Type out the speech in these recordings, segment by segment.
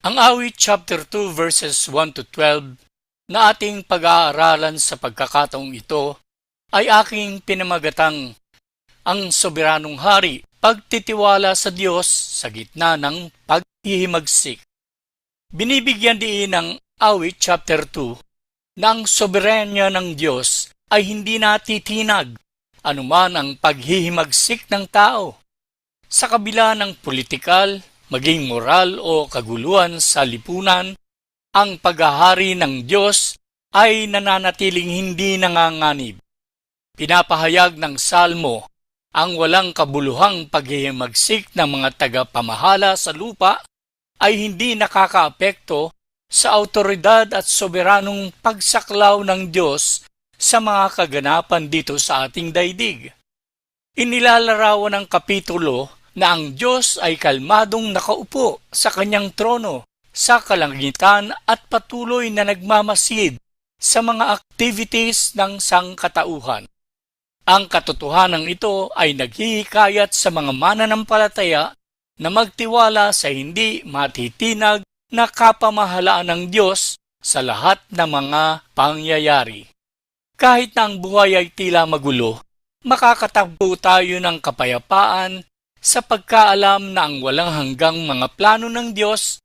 Ang awit chapter 2 verses 1 to 12 na ating pag-aaralan sa pagkakataong ito ay aking pinamagatang ang soberanong hari, pagtitiwala sa Diyos sa gitna ng paghihimagsik. Binibigyan din ng awit chapter 2 na ang soberanya ng Diyos ay hindi natitinag anuman ang paghihimagsik ng tao. Sa kabila ng politikal, maging moral o kaguluhan sa lipunan, ang paghahari ng Diyos ay nananatiling hindi nanganganib. Pinapahayag ng Salmo ang walang kabuluhang paghihimagsik ng mga tagapamahala sa lupa ay hindi nakakaapekto sa awtoridad at soberanong pagsaklaw ng Diyos sa mga kaganapan dito sa ating daigdig. Inilalarawan ng kapitulo na ang Diyos ay kalmadong nakaupo sa kanyang trono sa kalangitan at patuloy na nagmamasid sa mga activities ng sangkatauhan. Ang katotohanan ito ay naghihikayat sa mga mananampalataya na magtiwala sa hindi matitinag na kapamahalaan ng Diyos sa lahat ng mga pangyayari. Kahit na ang buhay ay tila magulo, makakatagpo tayo ng kapayapaan sa pagkaalam na ang walang hanggang mga plano ng Diyos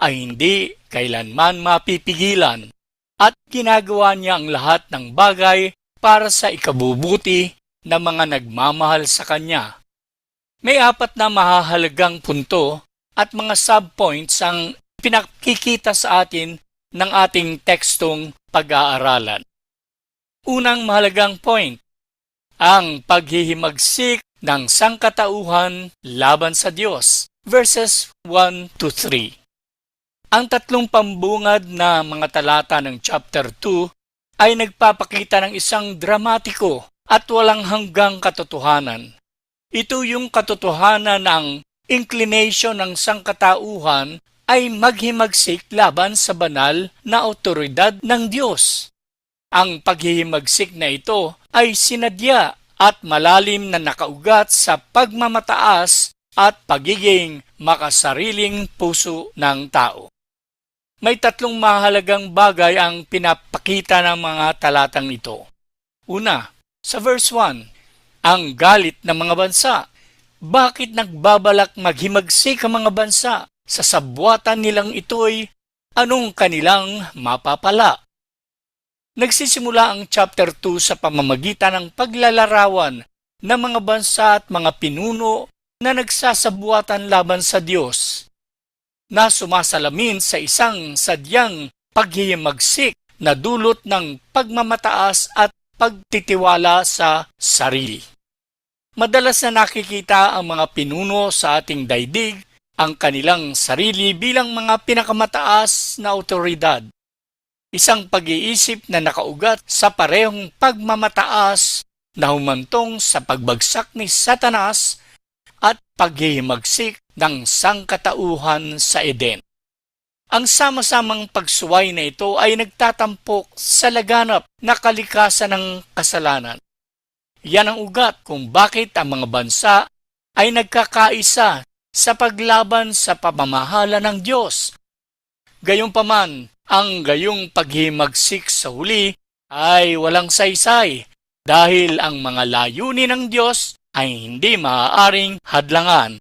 ay hindi kailanman mapipigilan at ginagawa niya ang lahat ng bagay para sa ikabubuti ng mga nagmamahal sa Kanya. May 4 na mahahalagang punto at mga subpoints ang pinakikita sa atin ng ating tekstong pag-aaralan. Unang mahalagang point, ang paghihimagsik ng sangkatauhan laban sa Diyos, verses 1 to 3. Ang 3 pambungad na mga talata ng chapter 2 ay nagpapakita ng isang dramatiko at walang hanggang katotohanan. Ito yung katotohanan ng inclination ng sangkatauhan ay maghimagsik laban sa banal na awtoridad ng Diyos. Ang paghihimagsik na ito ay sinadya at malalim na nakaugat sa pagmamataas at pagiging makasariling puso ng tao. May 3 mahalagang bagay ang pinapakita ng mga talatang ito. Una, sa verse 1, ang galit ng mga bansa. Bakit nagbabalak maghimagsik ang mga bansa? Sa sabwatan nilang ito'y anong kanilang mapapala? Nagsisimula ang chapter 2 sa pamamagitan ng paglalarawan ng mga bansa at mga pinuno na nagsasabuatan laban sa Diyos, na sumasalamin sa isang sadyang paghihimagsik na dulot ng pagmamataas at pagtitiwala sa sarili. Madalas na nakikita ang mga pinuno sa ating daigdig ang kanilang sarili bilang mga pinakamataas na awtoridad. Isang pag-iisip na nakaugat sa parehong pagmamataas na humantong sa pagbagsak ni Satanas at paghihimagsik ng sangkatauhan sa Eden. Ang sama-samang pagsuway na ito ay nagtatampok sa laganap na kalikasan ng kasalanan. Yan ang ugat kung bakit ang mga bansa ay nagkakaisa sa paglaban sa pamamahala ng Diyos. Gayunpaman, ang gayong paghimagsik sa huli ay walang saysay dahil ang mga layunin ng Diyos ay hindi maaaring hadlangan.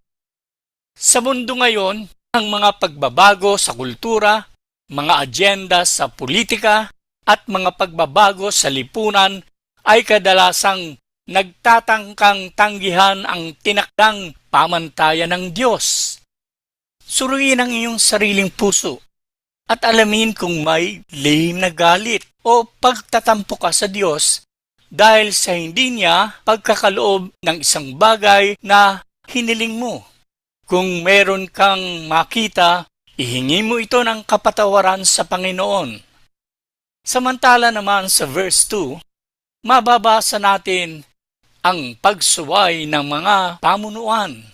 Sa mundo ngayon, ang mga pagbabago sa kultura, mga agenda sa politika at mga pagbabago sa lipunan ay kadalasang nagtatangkang tanggihan ang tinakdang pamantayan ng Diyos. Suriin ang iyong sariling puso at alamin kung may lihim na galit o pagtatampo ka sa Diyos dahil sa hindi niya pagkakaloob ng isang bagay na hiniling mo. Kung meron kang makita, ihingi mo ito ng kapatawaran sa Panginoon. Samantala naman sa verse 2, mababasa natin ang pagsuway ng mga pamunuan.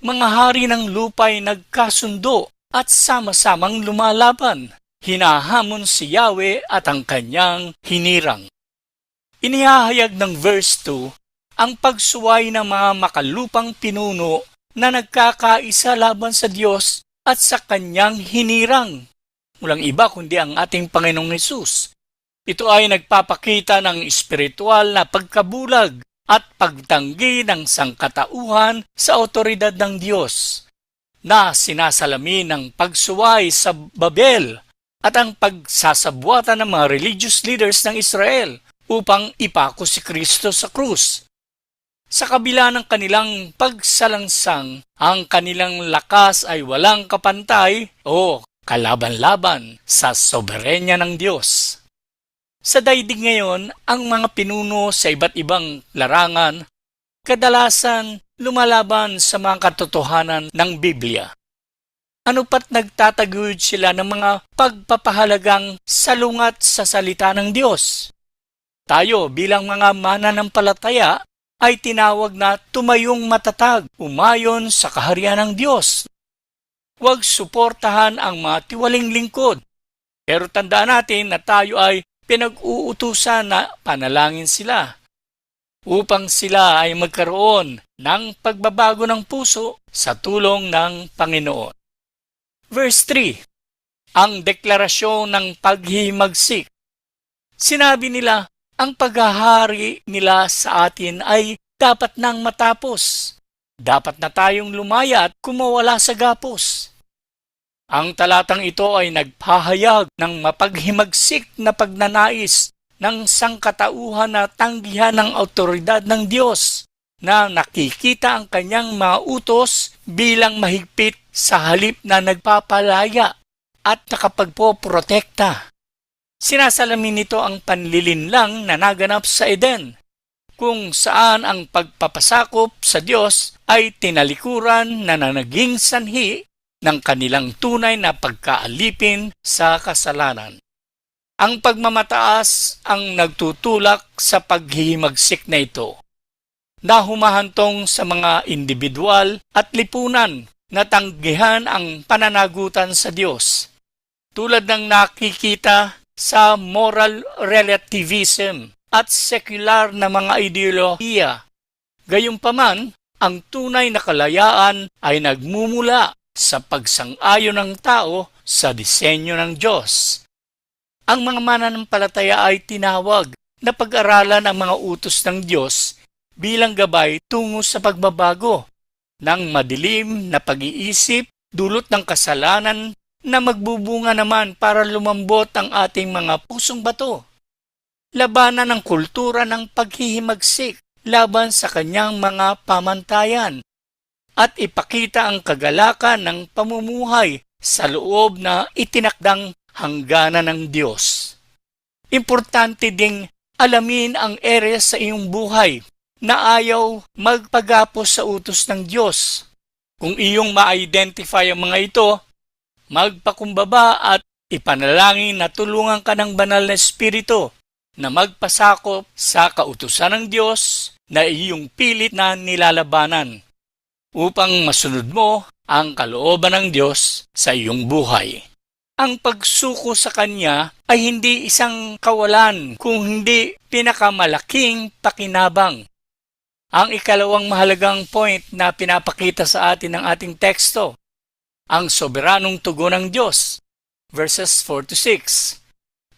Mga hari ng lupa'y nagkasundo at sama-samang lumalaban. Hinahamon si Yahweh at ang kanyang hinirang. Inihahayag ng verse 2 ang pagsuway ng mga makalupang pinuno na nagkakaisa laban sa Diyos at sa kanyang hinirang. Walang iba kundi ang ating Panginoong Hesus. Ito ay nagpapakita ng espiritual na pagkabulag at pagtanggi ng sangkatauhan sa otoridad ng Diyos, na sinasalamin ng pagsuway sa Babel at ang pagsasabwatan ng mga religious leaders ng Israel upang ipako si Kristo sa krus. Sa kabila ng kanilang pagsalangsang, ang kanilang lakas ay walang kapantay o kalaban-laban sa soberenya ng Diyos. Sa daigdig ngayon, ang mga pinuno sa iba't ibang larangan kadalasan lumalaban sa mga katotohanan ng Biblia. Ano pat nagtataguyod sila ng mga pagpapahalagang salungat sa salita ng Diyos. Tayo bilang mga mananampalataya ay tinawag na tumayong matatag, umayon sa kaharian ng Diyos. Huwag suportahan ang mga tiwaling lingkod. Pero tandaan natin na tayo ay pinag-uutusan na panalangin sila upang sila ay magkaroon ng pagbabago ng puso sa tulong ng Panginoon. Verse 3, ang deklarasyon ng paghihimagsik. Sinabi nila, ang paghahari nila sa atin ay dapat nang matapos. Dapat na tayong lumaya at kumawala sa gapos. Ang talatang ito ay nagpahayag ng mapaghimagsik na pagnanais ng sangkatauhan na tanggihan ng autoridad ng Diyos na nakikita ang kanyang mga utos bilang mahigpit sa halip na nagpapalaya at nakapagpoprotekta. Sinasalamin nito ang panlilinlang na naganap sa Eden, kung saan ang pagpapasakop sa Diyos ay tinalikuran na naging sanhi ng kanilang tunay na pagkaalipin sa kasalanan. Ang pagmamataas ang nagtutulak sa paghihimagsik na ito, na humahantong sa mga individual at lipunan na tanggihan ang pananagutan sa Diyos, tulad ng nakikita sa moral relativism at sekular na mga ideolohiya. Gayunpaman, ang tunay na kalayaan ay nagmumula sa pagsang-ayon ng tao sa disenyo ng Diyos. Ang mga mananampalataya ay tinawag na pag-aralan ang mga utos ng Diyos bilang gabay tungo sa pagbabago ng madilim na pag-iisip dulot ng kasalanan na magbubunga naman para lumambot ang ating mga pusong bato. Labanan ng kultura ng paghihimagsik laban sa kanyang mga pamantayan at ipakita ang kagalakan ng pamumuhay sa loob na itinakdang hangganan ng Diyos. Importante ding alamin ang ere sa iyong buhay na ayaw magpagapos sa utos ng Diyos. Kung iyong ma-identify ang mga ito, magpakumbaba at ipanalangin na tulungan ka ng banal na espiritu na magpasakop sa kautusan ng Diyos na iyong pilit na nilalabanan upang masunod mo ang kalooban ng Diyos sa iyong buhay. Ang pagsuko sa Kanya ay hindi isang kawalan kung hindi pinakamalaking pakinabang. Ang ikalawang mahalagang point na pinapakita sa atin ng ating teksto, ang soberanong tugon ng Diyos, verses 4-6.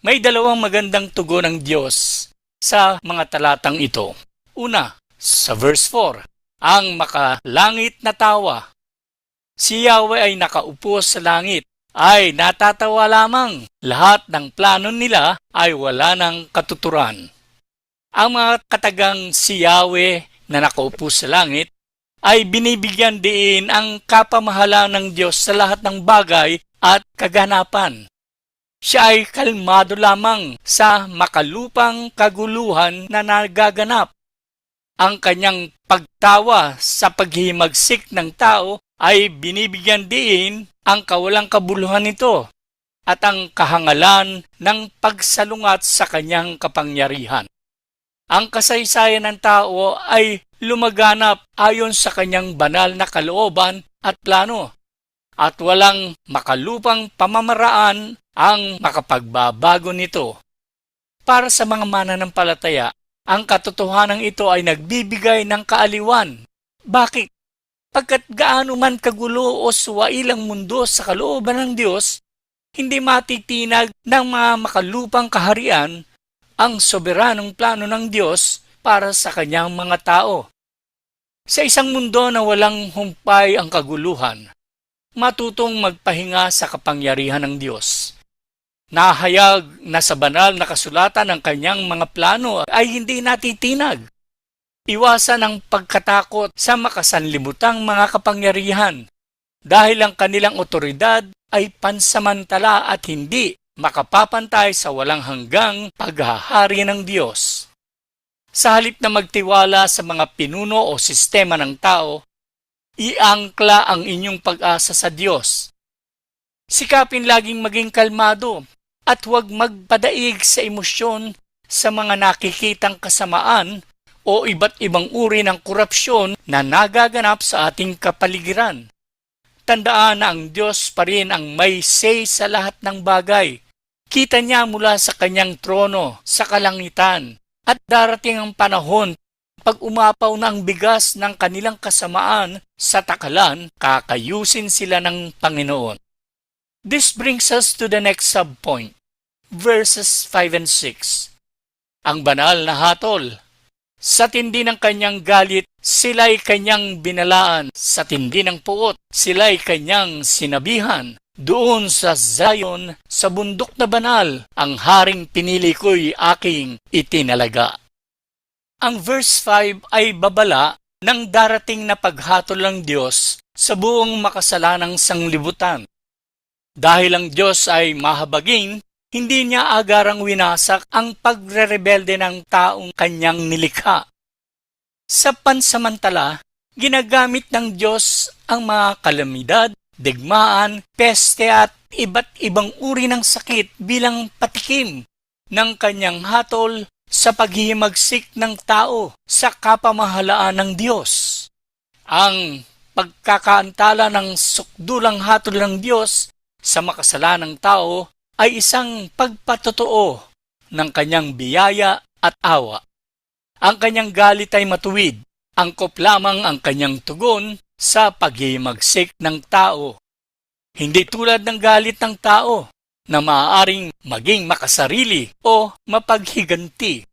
May dalawang magandang tugon ng Diyos sa mga talatang ito. Una, sa verse 4, ang makalangit na tawa. Si Yahweh ay nakaupo sa langit, ay natatawa lamang. Lahat ng plano nila ay wala ng katuturan. Ang mga katagang si Yahweh na nakaupo sa langit ay binibigyan diin ang kapamahalaan ng Diyos sa lahat ng bagay at kaganapan. Siya ay kalmado lamang sa makalupang kaguluhan na nagaganap. Ang kanyang pagtawa sa paghihimagsik ng tao ay binibigyan diin ang kawalang kabuluhan nito at ang kahangalan ng pagsalungat sa kanyang kapangyarihan. Ang kasaysayan ng tao ay lumaganap ayon sa kanyang banal na kalooban at plano, at walang makalupang pamamaraan ang makapagbabago nito. Para sa mga mananampalataya, ang katotohanan ito ay nagbibigay ng kaaliwan. Bakit? Pagkat gaano man kagulo o suwail ang mundo sa kalooban ng Diyos, hindi matitinag ng mga makalupang kaharian ang soberanong plano ng Diyos para sa kanyang mga tao. Sa isang mundo na walang humpay ang kaguluhan, matutong magpahinga sa kapangyarihan ng Diyos. Nahayag na sa banal na kasulatan ng kanyang mga plano ay hindi natitinag. Iwasan ang pagkatakot sa makasanlimutang mga kapangyarihan dahil ang kanilang otoridad ay pansamantala at hindi makapapantay sa walang hanggang paghahari ng Diyos. Sa halip na magtiwala sa mga pinuno o sistema ng tao, iangkla ang inyong pag-asa sa Diyos. Sikapin laging maging kalmado at huwag magpadaig sa emosyon sa mga nakikitang kasamaan o iba't ibang uri ng korupsyon na nagaganap sa ating kapaligiran. Tandaan na ang Diyos pa rin ang may say sa lahat ng bagay. Kita niya mula sa kanyang trono sa kalangitan at darating ang panahon pag umapaw na ang bigas ng kanilang kasamaan sa takalan, kakayusin sila ng Panginoon. This brings us to the next subpoint, verses 5 and 6. Ang banal na hatol. Sa tindi ng kanyang galit, sila'y kanyang binalaan. Sa tindi ng puot, sila'y kanyang sinabihan. Doon sa Zion, sa bundok na banal, ang haring pinili ko'y aking itinalaga. Ang verse 5 ay babala ng darating na paghatol ng Diyos sa buong makasalanang sanglibutan. Dahil ang Diyos ay mahabagin, hindi niya agarang winasak ang pagrerebelde ng taong kanyang nilikha. Sa pansamantala, ginagamit ng Diyos ang mga kalamidad, digmaan, peste at iba't ibang uri ng sakit bilang patikim ng kanyang hatol sa paghihimagsik ng tao sa kapamahalaan ng Diyos. Ang pagkakaantala ng sukdulang hatol ng Diyos sa makasalanang tao ay isang pagpatotoo ng kanyang biyaya at awa. Ang kanyang galit ay matuwid, angkop lamang ang kanyang tugon sa paghihimagsik ng tao. Hindi tulad ng galit ng tao na maaaring maging makasarili o mapaghiganti.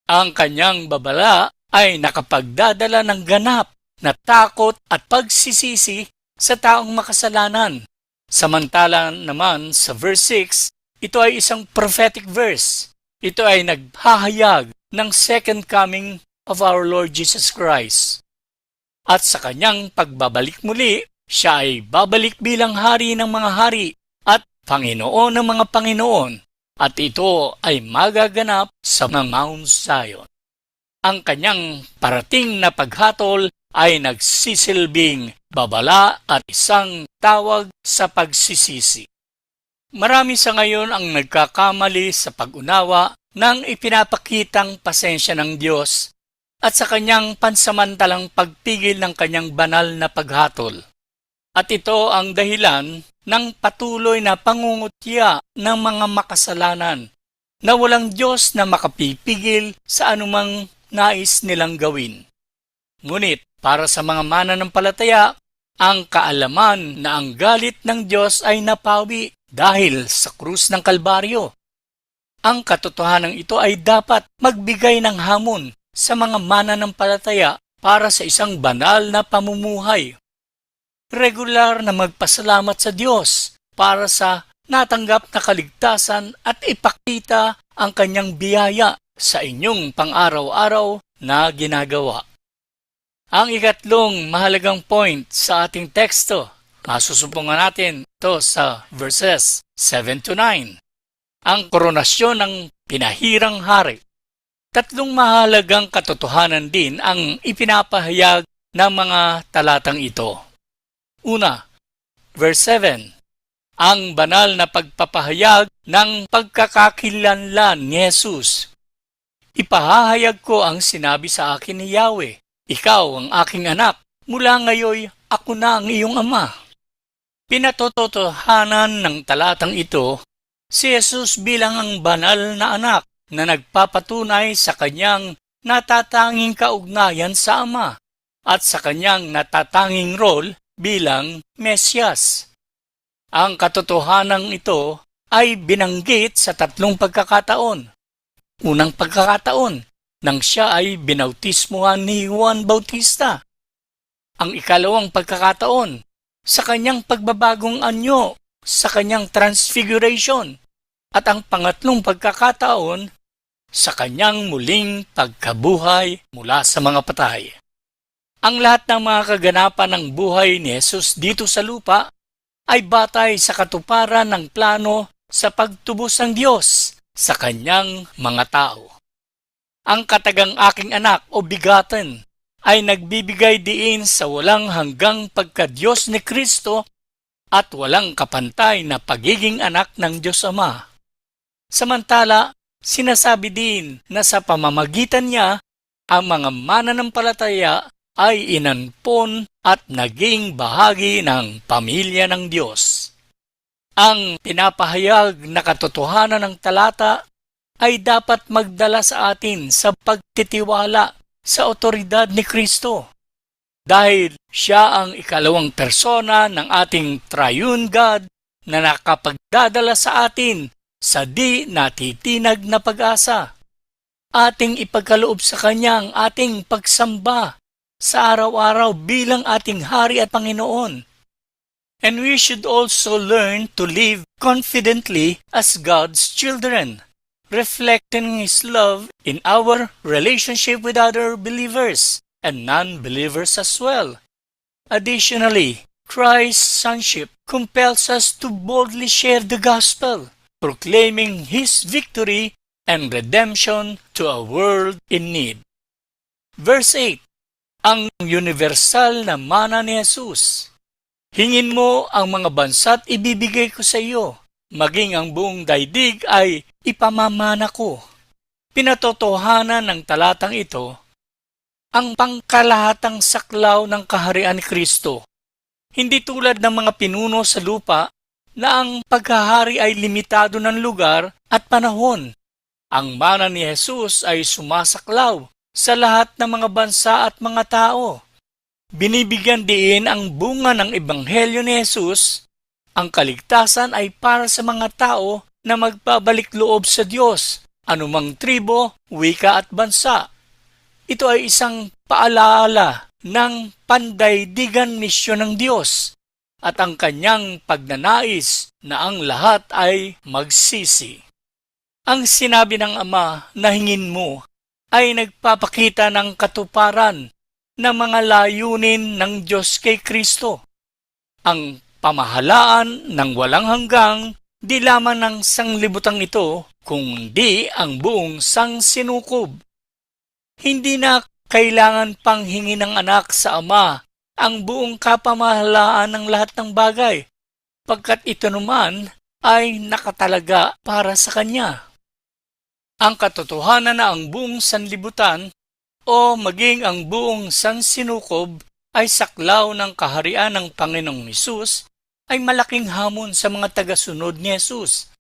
Ang kanyang babala ay nakapagdadala ng ganap na takot at pagsisisi sa taong makasalanan. Samantala naman sa verse 6, ito ay isang prophetic verse. Ito ay naghahayag ng second coming of our Lord Jesus Christ. At sa kanyang pagbabalik muli, siya ay babalik bilang hari ng mga hari at Panginoon ng mga Panginoon. At ito ay magaganap sa Mount Zion. Ang kanyang parating na paghatol ay nagsisilbing babala at isang tawag sa pagsisisi. Marami sa ngayon ang nagkakamali sa pag-unawa ng ipinapakitang pasensya ng Diyos at sa kanyang pansamantalang pagpigil ng kanyang banal na paghatol. At ito ang dahilan ng patuloy na pangungutya ng mga makasalanan na walang Diyos na makapipigil sa anumang nais nilang gawin. Ngunit para sa mga mananampalataya, ang kaalaman na ang galit ng Diyos ay napawi dahil sa krus ng Kalbaryo. Ang katotohanan ito ay dapat magbigay ng hamon sa mga mananampalataya para sa isang banal na pamumuhay. Regular na magpasalamat sa Diyos para sa natanggap na kaligtasan at ipakita ang kanyang biyaya sa inyong pang-araw-araw na ginagawa. Ang ikatlong mahalagang point sa ating teksto, masusupungan natin ito sa verses 7 to 9. Ang koronasyon ng pinahirang hari. Tatlong mahalagang katotohanan din ang ipinapahayag ng mga talatang ito. Una, verse 7. Ang banal na pagpapahayag ng pagkakakilanlan ni Jesus. Ipahahayag ko ang sinabi sa akin ni Yahweh. Ikaw ang aking anak, mula ngayon ako na ang iyong ama. Pinatotohanan ng talatang ito, si Jesus bilang ang banal na anak na nagpapatunay sa kanyang natatanging kaugnayan sa ama at sa kanyang natatanging role bilang Mesyas. Ang katotohanan ito ay binanggit sa 3 pagkakataon. Unang pagkakataon, nang siya ay binautismuhan ni Juan Bautista. Ang ikalawang pagkakataon, sa kanyang pagbabagong anyo, sa kanyang transfiguration. At ang pangatlong pagkakataon, sa kanyang muling pagkabuhay mula sa mga patay. Ang lahat ng mga kaganapan ng buhay ni Jesus dito sa lupa ay batay sa katuparan ng plano sa pagtubos ng Diyos sa kanyang mga tao. Ang katagang aking anak o begotten ay nagbibigay diin sa walang hanggang pagka-Diyos ni Kristo at walang kapantay na pagiging anak ng Diyos Ama. Samantala, sinasabi din na sa pamamagitan niya, ang mga mananampalataya ay inanpon at naging bahagi ng pamilya ng Diyos. Ang pinapahayag na katotohanan ng talata ay dapat magdala sa atin sa pagtitiwala sa otoridad ni Kristo. Dahil siya ang ikalawang persona ng ating triune God na nakapagdadala sa atin sa di natitinag na pag-asa. Ating ipagkaloob sa Kanya ang ating pagsamba sa araw-araw bilang ating Hari at Panginoon. And we should also learn to live confidently as God's children, reflecting His love in our relationship with other believers and non-believers as well. Additionally, Christ's sonship compels us to boldly share the gospel, proclaiming His victory and redemption to a world in need. Verse 8, ang universal na mana ni Jesus. Hingin mo ang mga bansa't ibibigay ko sa iyo, maging ang buong daigdig ay ipamamana ko. Pinatotohanan ng talatang ito ang pangkalahatang saklaw ng kaharian ni Kristo. Hindi tulad ng mga pinuno sa lupa na ang paghahari ay limitado ng lugar at panahon. Ang mana ni Jesus ay sumasaklaw sa lahat ng mga bansa at mga tao. Binibigyan diin ang bunga ng Ebanghelyo ni Jesus. Ang kaligtasan ay para sa mga tao na magbabalik loob sa Diyos, anumang tribo, wika at bansa. Ito ay isang paalaala ng pandaigdigan misyon ng Diyos at ang kanyang pagnanais na ang lahat ay magsisi. Ang sinabi ng Ama na hingin mo ay nagpapakita ng katuparan ng mga layunin ng Diyos kay Kristo. Ang pamahalaan ng walang hanggang di lamang ng sanglibutang ito, kundi ang buong sangsinukob. Hindi na kailangan pang hingin ng anak sa Ama ang buong kapamahalaan ng lahat ng bagay, pagkat ito naman ay nakatalaga para sa Kanya. Ang katotohanan na ang buong sanlibutan o maging ang buong sansinukob ay saklaw ng kaharian ng Panginoong Hesus ay malaking hamon sa mga tagasunod ni Jesus,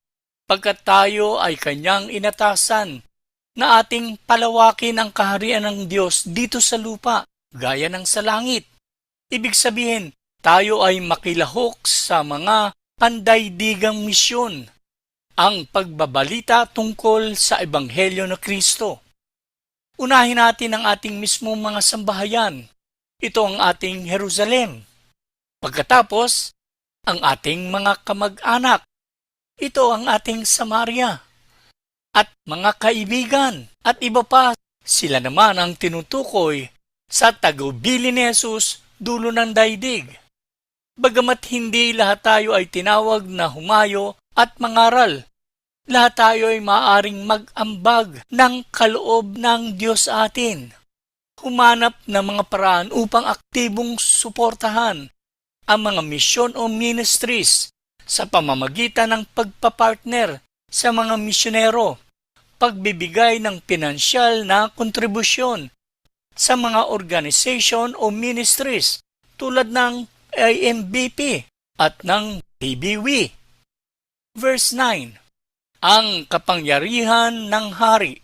pagkat tayo ay Kanyang inatasan na ating palawakin ang kaharian ng Diyos dito sa lupa, gaya ng sa langit. Ibig sabihin, tayo ay makilahok sa mga pandaigdigang misyon, ang pagbabalita tungkol sa Ebanghelyo na Kristo. Unahin natin ang ating mismong mga sambahayan. Ito ang ating Jerusalem. Pagkatapos, ang ating mga kamag-anak. Ito ang ating Samaria. At mga kaibigan at iba pa, sila naman ang tinutukoy sa tagubilin ni Jesus dulo ng daigdig. Bagamat hindi lahat tayo ay tinawag na humayo at mangaral, lahat tayo ay maaaring mag-ambag ng kaloob ng Diyos atin. Humanap ng mga paraan upang aktibong suportahan ang mga misyon o ministries sa pamamagitan ng pagpapartner sa mga misyonero, pagbibigay ng pinansyal na kontribusyon sa mga organization o ministries tulad ng IMBP at ng PBW. Verse 9, ang kapangyarihan ng hari.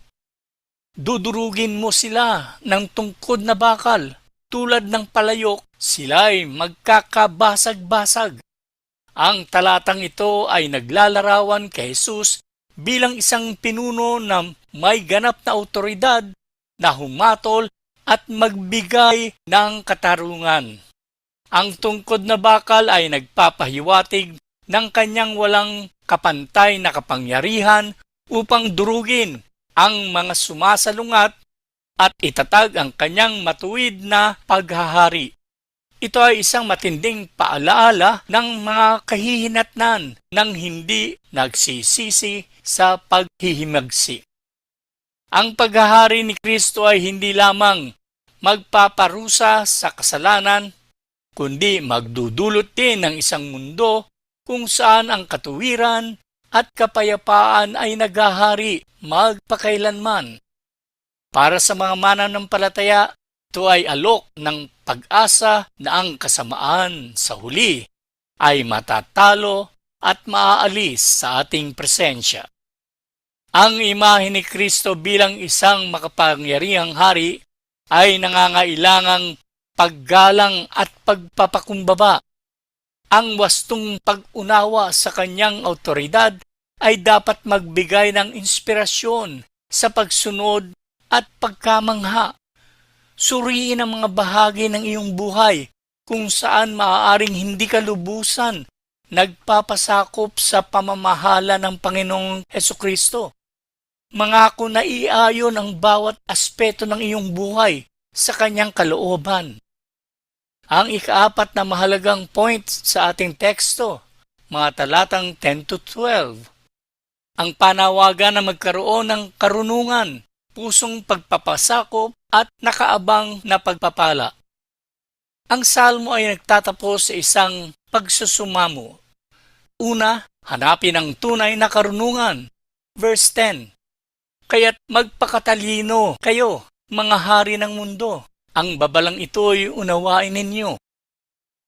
Dudurugin mo sila ng tungkod na bakal tulad ng palayok, sila'y magkakabasag-basag. Ang talatang ito ay naglalarawan kay Jesus bilang isang pinuno na may ganap na awtoridad na humatol at magbigay ng katarungan. Ang tungkod na bakal ay nagpapahiwatig ng kanyang walang kapantay na kapangyarihan upang durugin ang mga sumasalungat at itatag ang kanyang matuwid na paghahari. Ito ay isang matinding paalaala ng mga kahihinatnan ng hindi nagsisisi sa paghihimagsi. Ang paghahari ni Kristo ay hindi lamang magpaparusa sa kasalanan, kundi magdudulot din ng isang mundo kung saan ang katuwiran at kapayapaan ay naghahari magpakailanman. Para sa mga mananampalataya, ito ay alok ng pag-asa na ang kasamaan sa huli ay matatalo at maaalis sa ating presensya. Ang imahe ni Kristo bilang isang makapangyarihang hari ay nangangailangang paggalang at pagpapakumbaba. Ang wastong pag-unawa sa kanyang awtoridad ay dapat magbigay ng inspirasyon sa pagsunod at pagkamangha. Suriin ang mga bahagi ng iyong buhay kung saan maaaring hindi ka lubusan nagpapasakop sa pamamahala ng Panginoong Hesukristo. Mangako na iayon ang bawat aspeto ng iyong buhay sa kanyang kalooban. Ang ikaapat na mahalagang point sa ating teksto, mga talatang 10 to 12. Ang panawagan na magkaroon ng karunungan, pusong pagpapasakop at nakaabang na pagpapala. Ang salmo ay nagtatapos sa isang pagsusumamo. Una, hanapin ang tunay na karunungan. Verse 10. Kaya't magpakatalino kayo, mga hari ng mundo. Ang babalang ito'y unawain ninyo.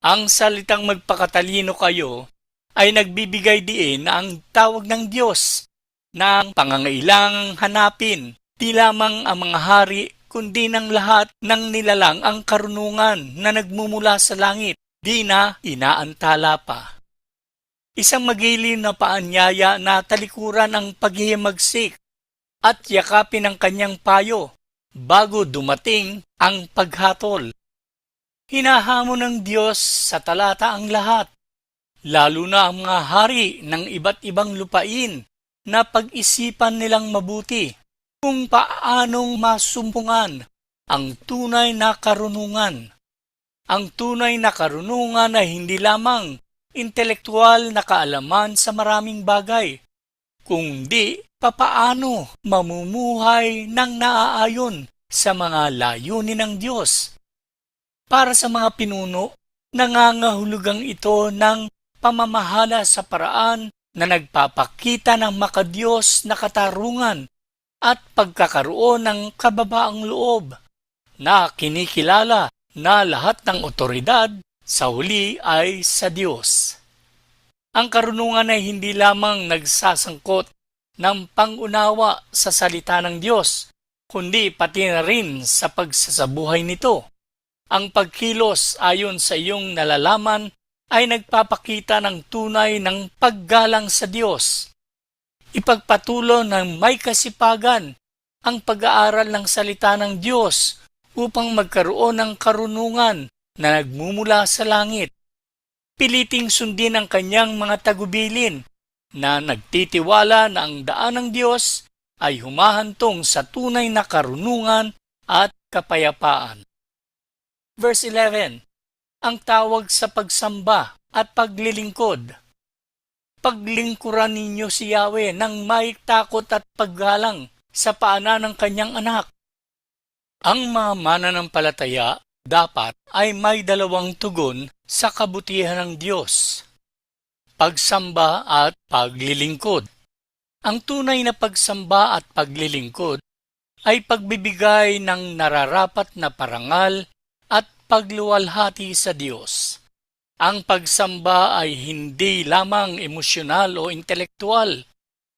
Ang salitang magpakatalino kayo ay nagbibigay diin na ang tawag ng Diyos na ang pangangailangang hanapin di lamang ang mga hari kundi ng lahat ng nilalang ang karunungan na nagmumula sa langit, di na inaantala pa. Isang magiliw na paanyaya na talikuran ang paghihimagsik at yakapin ang kanyang payo bago dumating ang paghatol. Hinahamon ng Diyos sa talata ang lahat, lalo na ang mga hari ng iba't ibang lupain na pag-isipan nilang mabuti kung paanong masumpungan ang tunay na karunungan. Ang tunay na karunungan ay hindi lamang intelektual na kaalaman sa maraming bagay, kundi papaano mamumuhay ng naaayon sa mga layunin ng Diyos. Para sa mga pinuno, nangangahulugang ito ng pamamahala sa paraan na nagpapakita ng makadiyos na katarungan at pagkakaroon ng kababaang loob na kinikilala na lahat ng otoridad sa huli ay sa Diyos. Ang karunungan ay hindi lamang nagsasangkot ng pangunawa sa salita ng Diyos, kundi pati na rin sa pagsasabuhay nito. Ang pagkilos ayon sa iyong nalalaman ay nagpapakita ng tunay ng paggalang sa Diyos. Ipagpatuloy ng may kasipagan ang pag-aaral ng salita ng Diyos upang magkaroon ng karunungan na nagmumula sa langit. Piliting sundin ang kanyang mga tagubilin na nagtitiwala na ang daan ng Diyos ay humahantong sa tunay na karunungan at kapayapaan. Verse 11. Ang tawag sa pagsamba at paglilingkod. Paglingkuran ninyo si Yahweh ng may takot at paggalang sa paanan ng kanyang anak. Ang mga mananampalataya dapat ay may dalawang tugon sa kabutihan ng Diyos: pagsamba at paglilingkod. Ang tunay na pagsamba at paglilingkod ay pagbibigay ng nararapat na parangal at pagluwalhati sa Diyos. Ang pagsamba ay hindi lamang emosyonal o intelektual.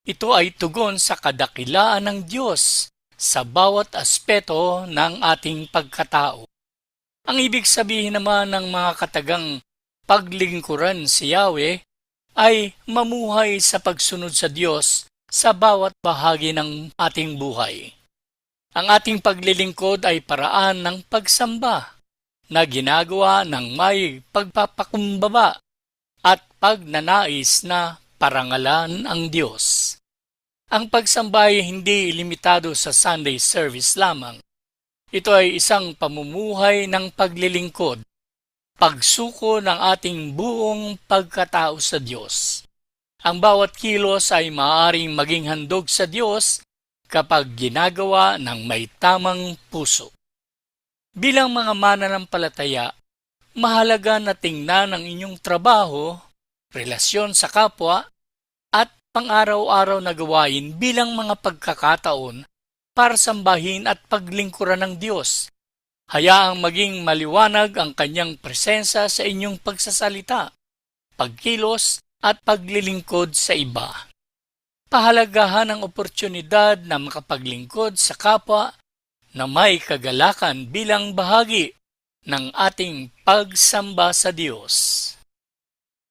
Ito ay tugon sa kadakilaan ng Diyos sa bawat aspeto ng ating pagkatao. Ang ibig sabihin naman ng mga katagang paglingkuran si Yahweh ay mamuhay sa pagsunod sa Diyos sa bawat bahagi ng ating buhay. Ang ating paglilingkod ay paraan ng pagsamba na ginagawa ng may pagpapakumbaba at pagnanais na parangalan ang Diyos. Ang pagsamba ay hindi limitado sa Sunday service lamang. Ito ay isang pamumuhay ng paglilingkod, pagsuko ng ating buong pagkatao sa Diyos. Ang bawat kilos ay maaaring maging handog sa Diyos kapag ginagawa ng may tamang puso. Bilang mga mananampalataya, mahalaga na tingnan ang inyong trabaho, relasyon sa kapwa, at pang-araw-araw na gawain bilang mga pagkakataon para sambahin at paglingkuran ng Diyos. Hayaang maging maliwanag ang kanyang presensya sa inyong pagsasalita, pagkilos at paglilingkod sa iba. Pahalagahan ang oportunidad na makapaglingkod sa kapwa na may kagalakan bilang bahagi ng ating pagsamba sa Diyos.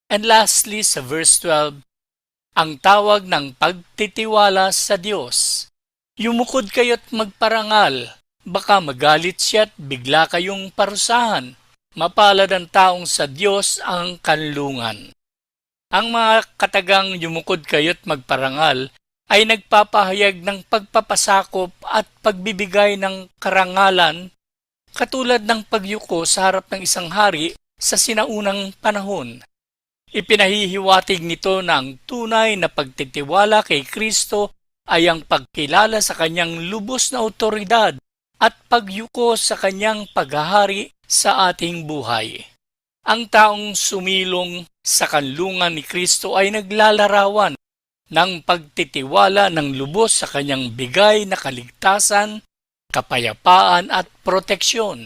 And lastly, sa verse 12, ang tawag ng pagtitiwala sa Diyos. Yumukod kayo't magparangal, baka magalit siya at bigla kayong parusahan. Mapalad ang taong sa Diyos ang kanlungan. Ang mga katagang yumukod kayo't magparangal ay nagpapahayag ng pagpapasakop at pagbibigay ng karangalan katulad ng pagyuko sa harap ng isang hari sa sinaunang panahon. Ipinahihiwatig nito na ang tunay na pagtitiwala kay Kristo ay ang pagkilala sa kanyang lubos na awtoridad at pagyuko sa kanyang paghahari sa ating buhay. Ang taong sumilong sa kanlungan ni Kristo ay naglalarawan ng pagtitiwala ng lubos sa kanyang bigay na kaligtasan, kapayapaan at proteksyon.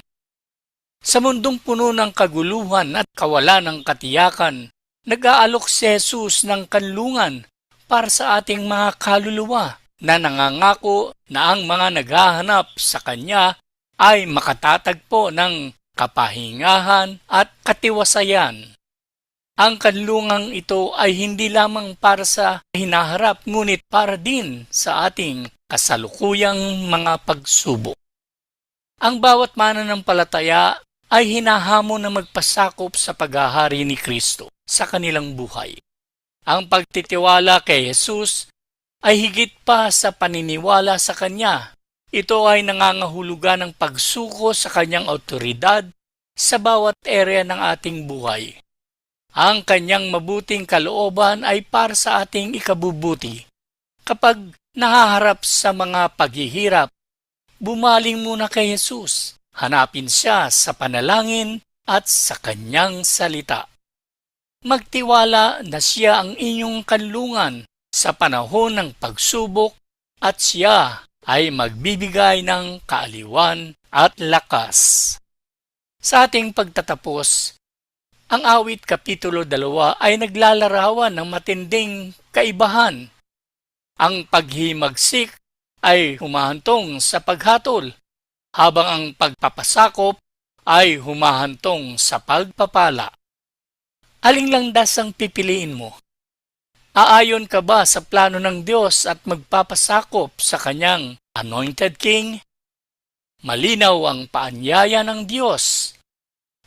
Sa mundong puno ng kaguluhan at kawalan ng katiyakan, nag-aalok si Jesus ng kanlungan para sa ating mga kaluluwa na nangangako na ang mga naghahanap sa Kanya ay makatatagpo ng kapahingahan at katiwasayan. Ang kanlungang ito ay hindi lamang para sa hinaharap ngunit para din sa ating kasalukuyang mga pagsubok. Ang bawat mananampalataya ay hinahamon na magpasakop sa paghahari ni Kristo sa kanilang buhay. Ang pagtitiwala kay Jesus ay higit pa sa paniniwala sa Kanya. Ito ay nangangahulugan ng pagsuko sa Kanyang awtoridad sa bawat area ng ating buhay. Ang Kanyang mabuting kalooban ay para sa ating ikabubuti. Kapag nahaharap sa mga paghihirap, bumaling muna kay Jesus. Hanapin siya sa panalangin at sa Kanyang salita. Magtiwala na siya ang inyong kanlungan sa panahon ng pagsubok at siya ay magbibigay ng kaaliwan at lakas. Sa ating pagtatapos, ang awit kapitulo 2 ay naglalarawan ng matinding kaibahan. Ang paghimagsik ay humahantong sa paghatol, habang ang pagpapasakop ay humahantong sa pagpapala. Aling landas ang pipiliin mo? Aayon ka ba sa plano ng Diyos at magpapasakop sa Kanyang Anointed King? Malinaw ang paanyaya ng Diyos.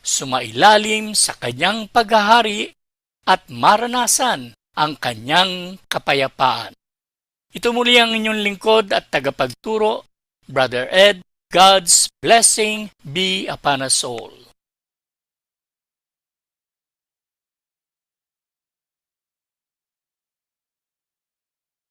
Sumailalim sa Kanyang paghahari at maranasan ang Kanyang kapayapaan. Ito muli ang inyong lingkod at tagapagturo, Brother Ed. God's blessing be upon us all.